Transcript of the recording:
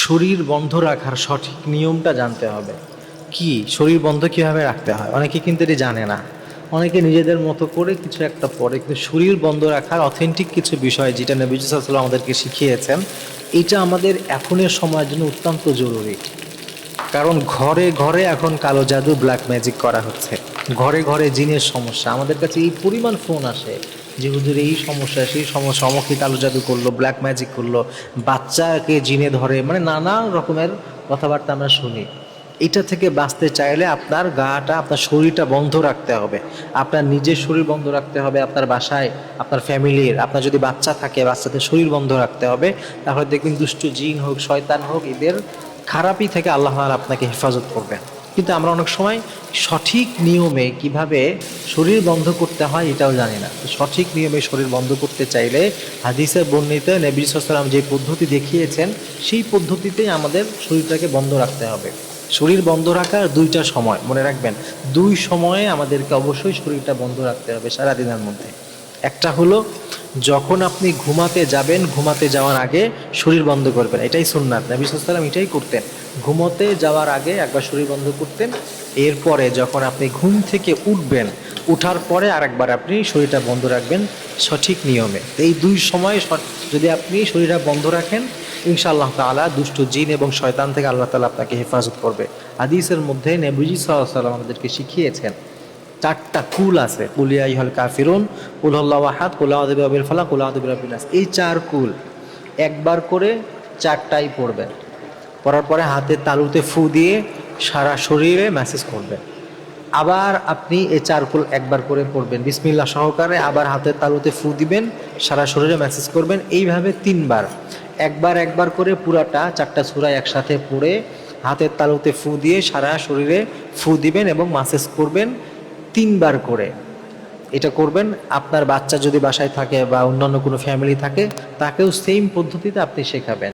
শরীর বন্ধ রাখার সঠিক নিয়মটা জানতে হবে। কি শরীর বন্ধ কীভাবে রাখতে হয় অনেকে কিন্তু এটি জানে না। অনেকে নিজেদের মতো করে কিছু একটা পড়ে, কিন্তু শরীর বন্ধ রাখার অথেন্টিক কিছু বিষয় যেটা নবী সাল্লাল্লাহু আলাইহি ওয়াসাল্লাম আমাদেরকে শিখিয়েছেন, এটা আমাদের এখনের সময়ের জন্য অত্যন্ত জরুরি। কারণ ঘরে ঘরে এখন কালো জাদু, ব্ল্যাক ম্যাজিক করা হচ্ছে। ঘরে ঘরে জিনের সমস্যা, আমাদের কাছে এই পরিমাণ ফোন আসে যে হুজুর এই সমস্যা সেই সমস্যা, অমুকে কালো জাদু করলো, ব্ল্যাক ম্যাজিক করলো, বাচ্চাকে জিনে ধরে, মানে নানা রকমের কথাবার্তা আমরা শুনি। এটা থেকে বাঁচতে চাইলে আপনার গাটা, আপনার শরীরটা বন্ধ রাখতে হবে। আপনার নিজের শরীর বন্ধ রাখতে হবে, আপনার বাসায়, আপনার ফ্যামিলির, আপনার যদি বাচ্চা থাকে বাচ্চাদের শরীর বন্ধ রাখতে হবে। তাহলে দেখবেন দুষ্ট জিন হোক, শয়তান হোক, এদের খারাপই থেকে আল্লাহ তাআলা আপনাকে হেফাজত করবেন। কিন্তু আমরা অনেক সময় সঠিক নিয়মে কিভাবে শরীর বন্ধ করতে হয় এটাও জানি না। তো সঠিক নিয়মে শরীর বন্ধ করতে চাইলে হাদিসে বর্ণিত নবী সাল্লাল্লাহু আলাইহি ওয়াসাল্লাম যে পদ্ধতি দেখিয়েছেন সেই পদ্ধতিতেই আমাদের শরীরটাকে বন্ধ রাখতে হবে। শরীর বন্ধ রাখার দুইটা সময় মনে রাখবেন, দুই সময়ে আমাদেরকে অবশ্যই শরীরটা বন্ধ রাখতে হবে সারাদিনের মধ্যে। একটা হলো যখন আপনি ঘুমাতে যাবেন, ঘুমাতে যাওয়ার আগে শরীর বন্ধ করবেন, এটাই সুন্নাত। নবী সাল্লাল্লাহু আলাইহি ওয়াসাল্লাম এটাই করতেন, ঘুমোতে যাওয়ার আগে একবার শরীর বন্ধ করতেন। এরপরে যখন আপনি ঘুম থেকে উঠবেন, উঠার পরে আরেকবার আপনি শরীরটা বন্ধ রাখবেন সঠিক নিয়মে। এই দুই সময় যদি আপনি শরীরটা বন্ধ রাখেন, ইনশাআল্লাহ তাআলা দুষ্ট জিন এবং শয়তান থেকে আল্লাহ তাআলা আপনাকে হেফাজত করবে। হাদিসের মধ্যে নবীজি সাল্লাল্লাহু আলাইহি ওয়াসাল্লাম আমাদেরকে শিখিয়েছেন চারটা কুল আছে, কুল ইয়া আইয়ুহাল কাফিরুন, কুল হুয়াল্লাহু আহাদ, কুল আউযু বিরাব্বিল ফালাক, কুল আউযু বিরাব্বিন নাস। এই চার কুল একবার করে চারটাই পড়বেন। পড়ার পরে হাতের তালুতে ফু দিয়ে সারা শরীরে ম্যাসেজ করবেন। আবার আপনি এই চার কুল একবার করে পড়বেন বিসমিল্লাহ সহকারে, আবার হাতের তালুতে ফু দিবেন, সারা শরীরে ম্যাসেজ করবেন। এইভাবে তিনবার, একবার একবার করে পুরাটা চারটা সূরা একসাথে পড়ে হাতের তালুতে ফু দিয়ে সারা শরীরে ফু দিবেন এবং ম্যাসেজ করবেন তিনবার করে। এটা করবেন। আপনার বাচ্চা যদি বাসায় থাকে বা অন্যান্য কোনো ফ্যামিলি থাকে, তাকেও সেম পদ্ধতিতে আপনি শেখাবেন।